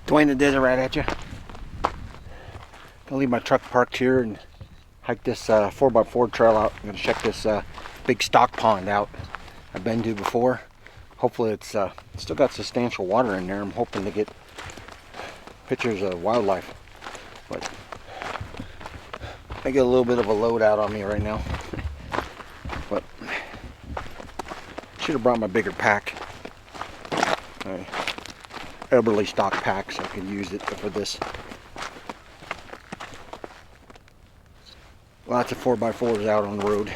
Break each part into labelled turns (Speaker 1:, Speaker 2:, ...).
Speaker 1: Dwayne the Desert Rat at you. Gonna leave my truck parked here and hike this 4x4 trail out. I'm gonna check this big stock pond out I've been to before. Hopefully it's still got substantial water in there. I'm hoping to get pictures of wildlife, but I get a little bit of a load out on me right now. But should have brought my bigger pack, my elderly stock pack, so I could use it for this. Lots of 4x4s out on the road.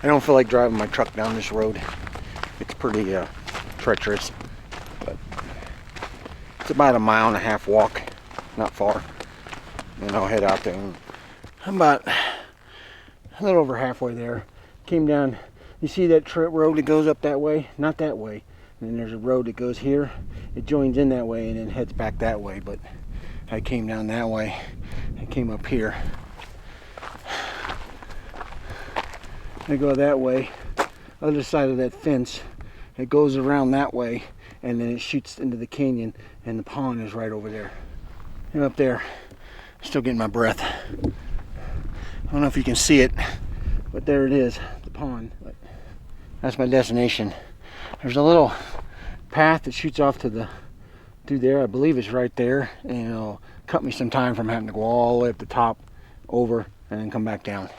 Speaker 1: I don't feel like driving my truck down this road. It's pretty treacherous, but it's about a 1.5 mile walk, not far. And I'll head out there. And I'm about a little over halfway there. Came down. You see that road that goes up that way? Not that way. And then there's a road that goes here. It joins in that way and then heads back that way. But I came down that way. I came up here. I go that way, other side of that fence. It goes around that way, and then it shoots into the canyon, and the pond is right over there. And up there, still getting my breath. I don't know if you can see it, but there it is, the pond. But that's my destination. There's a little path that shoots off to through there. I believe it's right there, and it'll cut me some time from having to go all the way up the top, over, and then come back down.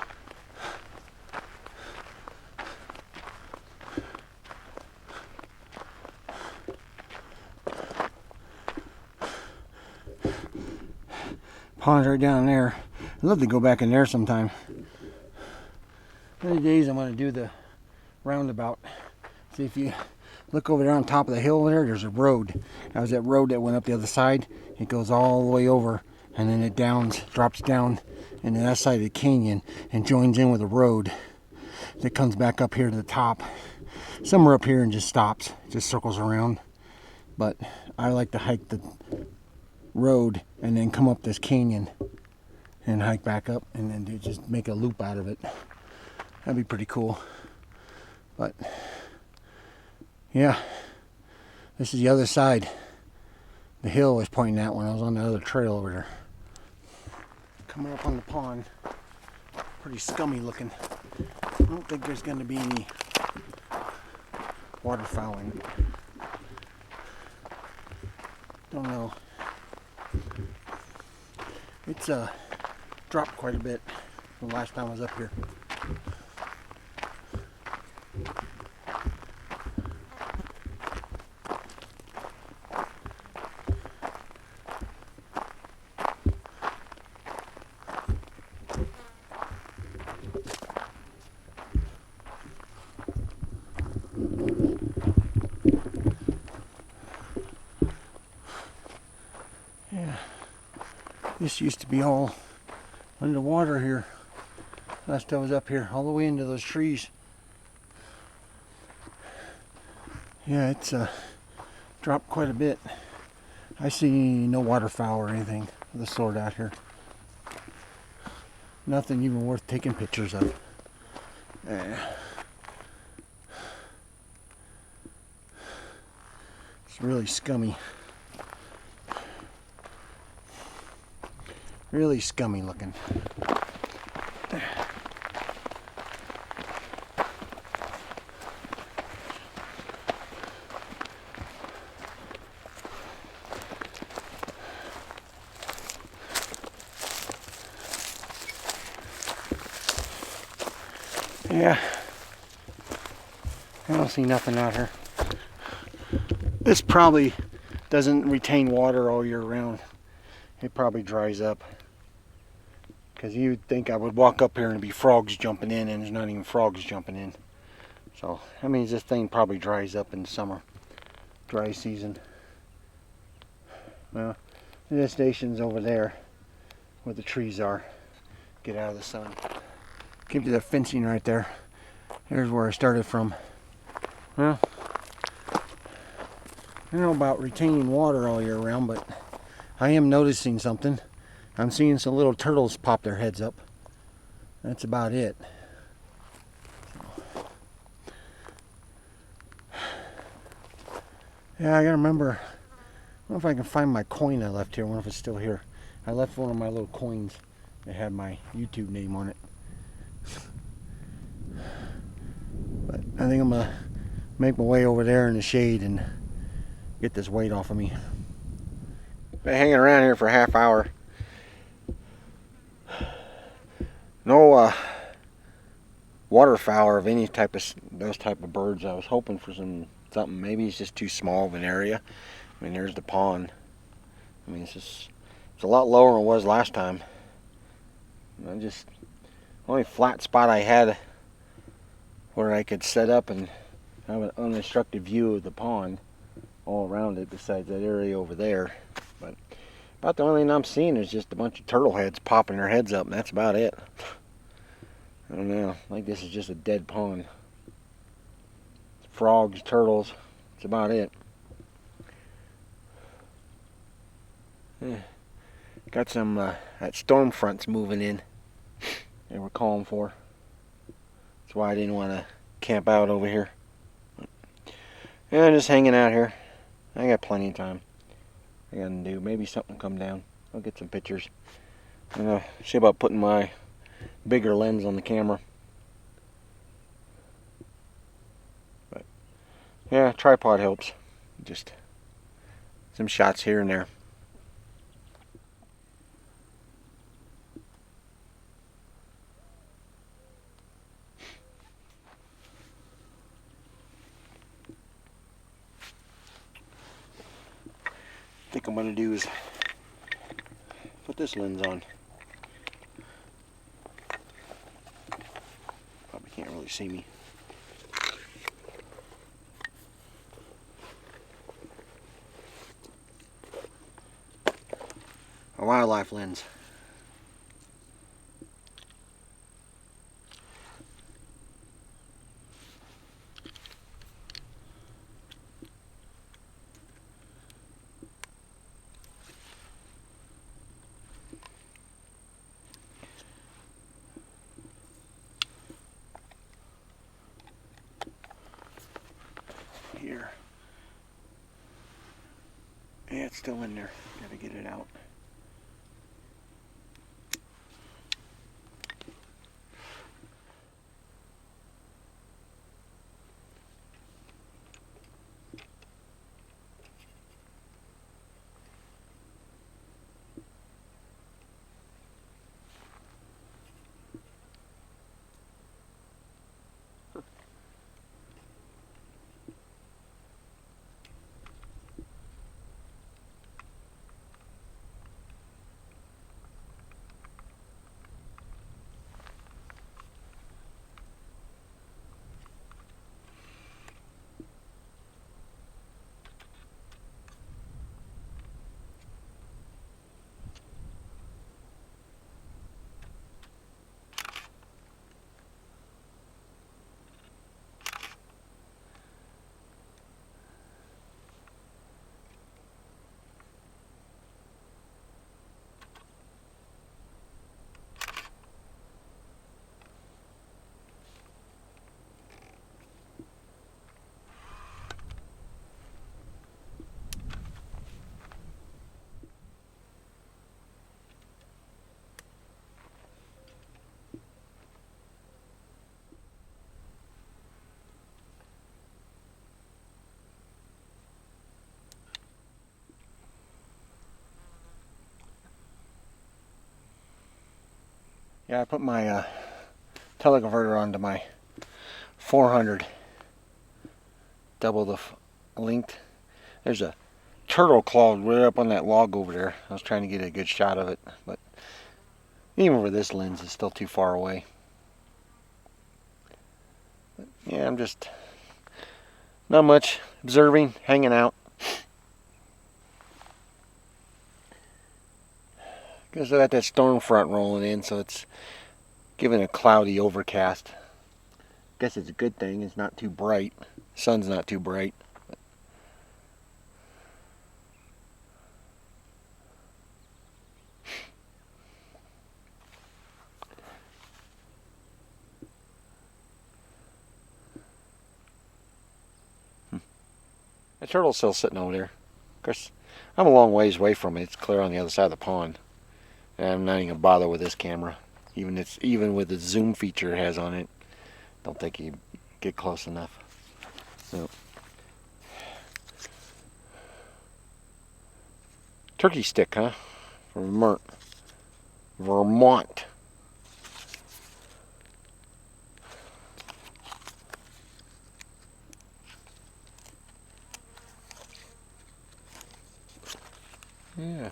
Speaker 1: Pond's right down there. I'd love to go back in there sometime. One of the days I'm going to do the roundabout. See, if you look over there on top of the hill there, there's a road. That was that road that went up the other side. It goes all the way over, and then it drops down into that side of the canyon and joins in with a road that comes back up here to the top. Somewhere up here and just stops. Just circles around. But I like to hike the road and then come up this canyon and hike back up and then just make a loop out of it. That'd be pretty cool. But yeah, this is the other side. The hill was pointing that one. I was on the other trail over there. Coming up on the pond. Pretty scummy looking. I don't think there's going to be any waterfowl in it. Don't know. It's dropped quite a bit from the last time I was up here. Yeah. This used to be all underwater here. Last time I was up here, all the way into those trees. Yeah, it's dropped quite a bit. I see no waterfowl or anything of the sort out here. Nothing even worth taking pictures of. It's really scummy. Really scummy looking. Yeah, I don't see nothing out here. This probably doesn't retain water all year round. It probably dries up. Because you'd think I would walk up here and be frogs jumping in, and there's not even frogs jumping in. So that means this thing probably dries up in summer, dry season. Well, the station's over there where the trees are. Get out of the sun. Came to the fencing right there. Here's where I started from. Well, I don't know about retaining water all year round, but I am noticing something. I'm seeing some little turtles pop their heads up. That's about it. Yeah, I gotta remember don't know if I can find my coin I left here. I wonder if it's still here. I left one of my little coins that had my YouTube name on it. But I think I'm going to make my way over there in the shade and get this weight off of me. Been hanging around here for a half hour. No waterfowl of any type of those type of birds. I was hoping for something. Maybe it's just too small of an area. I mean, there's the pond. I mean, it's a lot lower than it was last time. The only flat spot I had where I could set up and have an unobstructed view of the pond all around it, besides that area over there. But about the only thing I'm seeing is just a bunch of turtle heads popping their heads up, and that's about it. I don't know. I think this is just a dead pond. Frogs, turtles. That's about it. Yeah. Got some that storm front's moving in. They were calling for. That's why I didn't want to camp out over here. Yeah, just hanging out here. I got plenty of time. I got to do. Maybe something will come down. I'll get some pictures. I'm gonna see about putting my bigger lens on the camera. But yeah, tripod helps. Just some shots here and there. I think I'm going to do is put this lens on. Probably can't really see me. A wildlife lens. Here. Yeah, it's still in there. Gotta get it out. Yeah, I put my teleconverter onto my 400. Double the length. There's a turtle claw right up on that log over there. I was trying to get a good shot of it, but even with this lens, it's still too far away. But yeah, I'm just not much, observing, hanging out. Because I got that storm front rolling in, so it's giving a cloudy overcast. Guess it's a good thing. It's not too bright. Sun's not too bright. The turtle's still sitting over there. Of course, I'm a long ways away from it. It's clear on the other side of the pond. And I'm not even gonna bother with this camera. Even with the zoom feature it has on it, don't think you get close enough. So, turkey stick, huh? Vermont. Vermont. Yeah.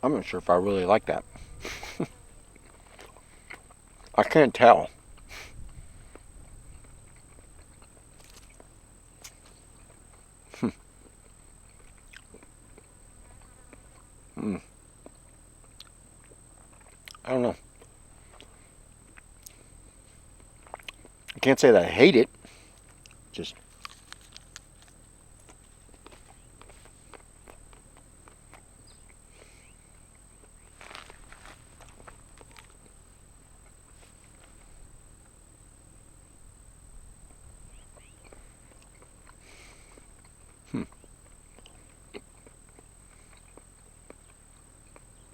Speaker 1: I'm not sure if I really like that. I can't tell. I don't know. I can't say that I hate it. Just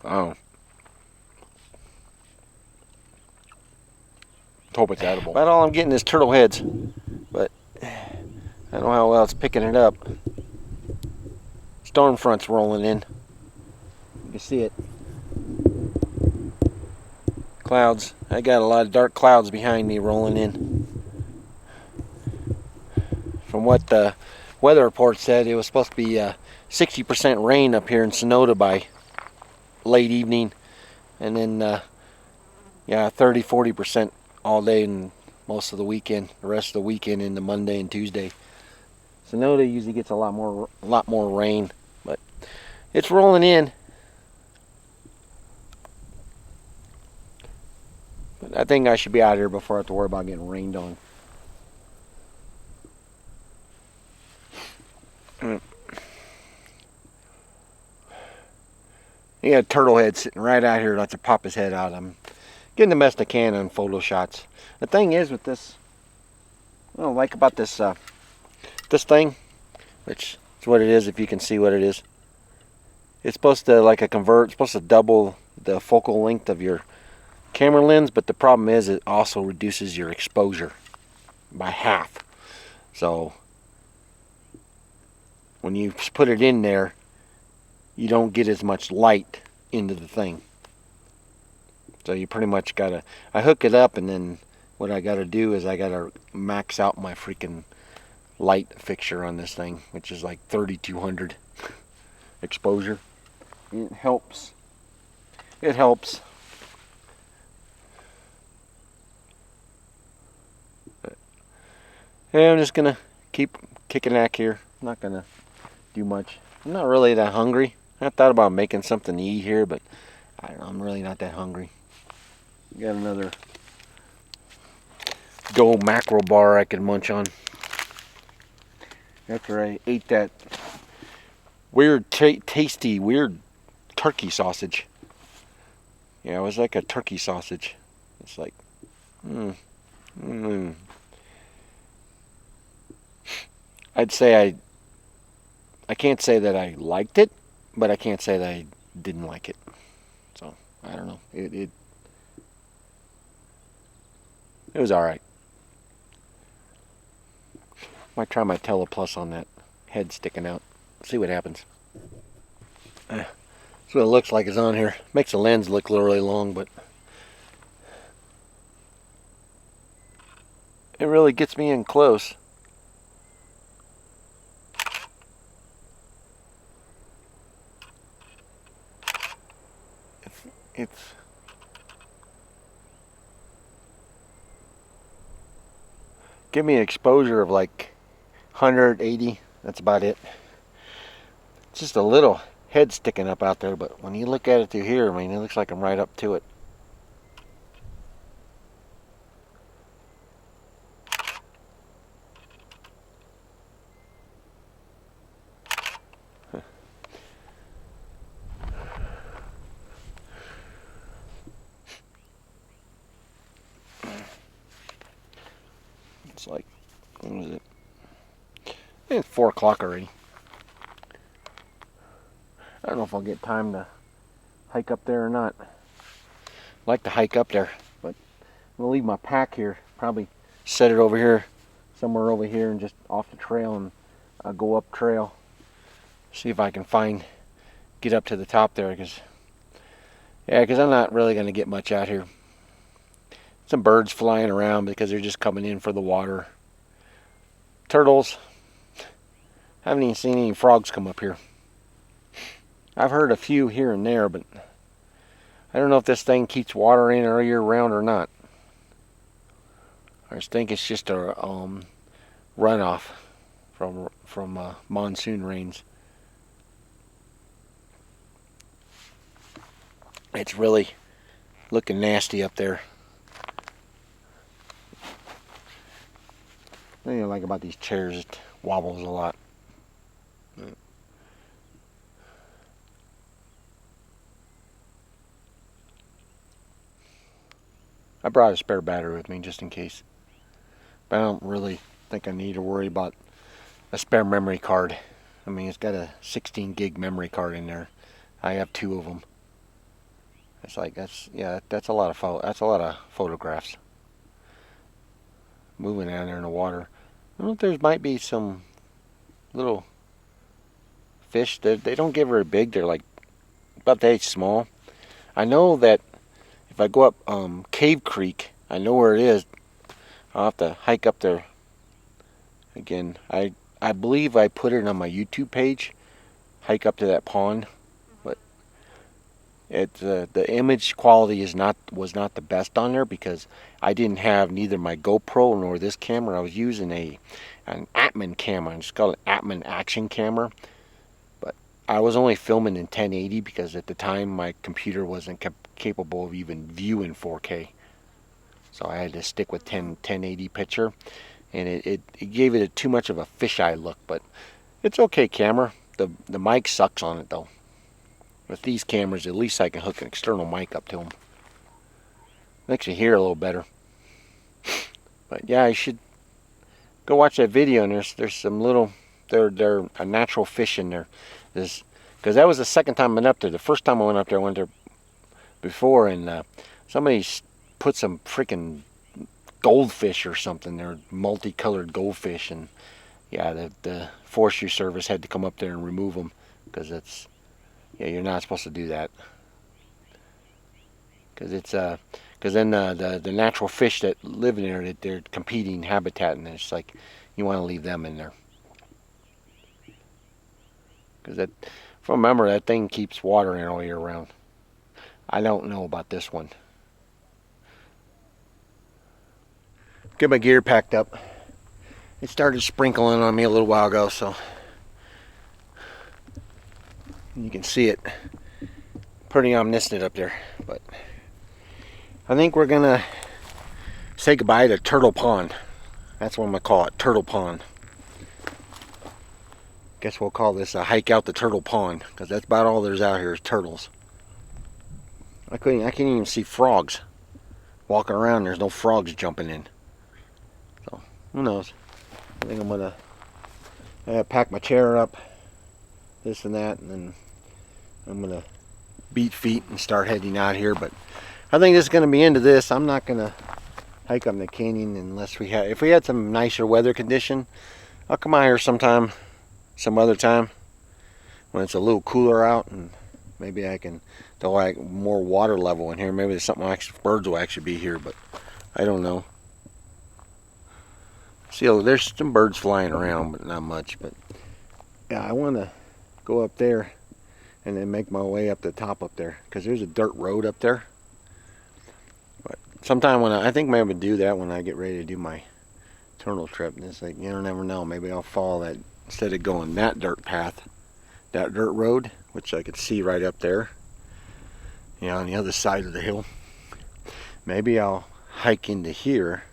Speaker 1: oh. Hope it's edible. About all I'm getting is turtle heads, but I don't know how well it's picking it up. Storm front's rolling in. You can see it. Clouds. I got a lot of dark clouds behind me rolling in. From what the weather report said, it was supposed to be 60% rain up here in Sonota by late evening, and then 30-40% all day and most of the weekend. The rest of the weekend into Monday and Tuesday. Sonota usually gets a lot more rain, but it's rolling in. But I think I should be out here before I have to worry about getting rained on. He had a turtle head sitting right out here. Let's pop his head out. I'm getting the best I can on photo shots. The thing is with this, what I don't like about this this thing, which is what it is if you can see what it is. It's supposed to it's supposed to double the focal length of your camera lens, but the problem is it also reduces your exposure by half. So when you put it in there, you don't get as much light into the thing. So you pretty much gotta, I hook it up, and then what I gotta do is I gotta max out my freaking light fixture on this thing, which is like 3200 exposure. It helps. It helps. But, yeah, I'm just gonna keep kicking back here. I'm not gonna do much. I'm not really that hungry. I thought about making something to eat here, but I don't know, I'm really not that hungry. Got another Dole mackerel bar I could munch on after I ate that weird, tasty, weird turkey sausage. Yeah, it was like a turkey sausage. It's like, I'd say I can't say that I liked it, but I can't say that I didn't like it. So, I don't know. It was alright. Might try my Teleplus on that head sticking out. See what happens. That's what it looks like is on here. Makes the lens look really long, but it really gets me in close. It's give me an exposure of like 180. That's about it. It's just a little head sticking up out there, but when you look at it through here, I mean, it looks like I'm right up to it. It's like, what was it? It's 4 o'clock already. I don't know if I'll get time to hike up there or not. I'd like to hike up there, but I'm gonna leave my pack here. Probably set it over here, somewhere over here, and just off the trail, and go up trail. See if I can get up to the top there, because I'm not really gonna get much out here. Some birds flying around because they're just coming in for the water. Turtles. Haven't even seen any frogs come up here. I've heard a few here and there, but I don't know if this thing keeps water in all year round or not. I just think it's just a runoff from monsoon rains. It's really looking nasty up there. The thing I like about these chairs, it wobbles a lot. I brought a spare battery with me just in case. But I don't really think I need to worry about a spare memory card. I mean, it's got a 16 gig memory card in there. I have 2 of them. It's like that's a lot of photographs. Moving down there in the water. I don't know if there might be some little fish. They don't get very big. They're like about that small. I know that if I go up Cave Creek, I know where it is. I'll have to hike up there again. I believe I put it on my YouTube page. Hike up to that pond, but the image quality was not the best on there because I didn't have neither my GoPro nor this camera. I was using an Atman camera. It's called an Atman action camera. But I was only filming in 1080 because at the time my computer wasn't capable of even viewing 4K. So I had to stick with 1080 picture, and it gave it too much of a fisheye look. But it's okay camera. The mic sucks on it though. With these cameras, at least I can hook an external mic up to them. Makes you hear a little better. But yeah, I should go watch that video. And there's some little they're a natural fish in there. Because that was the second time I went up there. The first time I went up there, I went there before, and somebody put some freaking goldfish or something. They're multicolored goldfish, and yeah, the Forestry Service had to come up there and remove them because you're not supposed to do that. Because then the natural fish that live in there, they're competing habitat, and it's like you want to leave them in there. Because if I remember, that thing keeps water in all year round. I don't know about this one. Get my gear packed up. It started sprinkling on me a little while ago, so you can see it. Pretty omniscient up there, but I think we're gonna say goodbye to Turtle Pond. That's what I'm gonna call it, Turtle Pond. Guess we'll call this a hike out the Turtle Pond, because that's about all there's out here is turtles. I can't even see frogs walking around. There's no frogs jumping in. So who knows? I think I'm gonna pack my chair up, this and that, and then I'm gonna beat feet and start heading out here. But I think this is gonna be into this. I'm not gonna hike up the canyon unless if we had some nicer weather condition. I'll come out here sometime, some other time when it's a little cooler out, and maybe I can do like more water level in here. Maybe there's something birds will actually be here, but I don't know. See, there's some birds flying around, but not much. But yeah, I want to go up there and then make my way up the top up there, because there's a dirt road up there. But sometime when I think maybe I'm gonna do that when I get ready to do my turtle trip. And it's like, you don't never know, maybe I'll follow that instead of going that dirt path, that dirt road, which I could see right up there, you know, on the other side of the hill. Maybe I'll hike into here,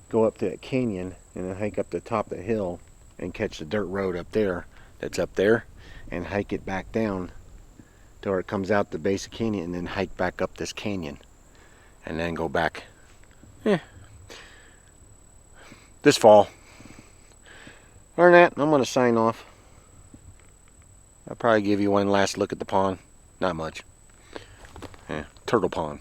Speaker 1: go up to that canyon, and then hike up the top of the hill and catch the dirt road up there that's up there, and hike it back down to where it comes out the base of the canyon, and then hike back up this canyon and then go back this fall. Other than that, I'm going to sign off. I'll probably give you one last look at the pond. Not much. Turtle pond.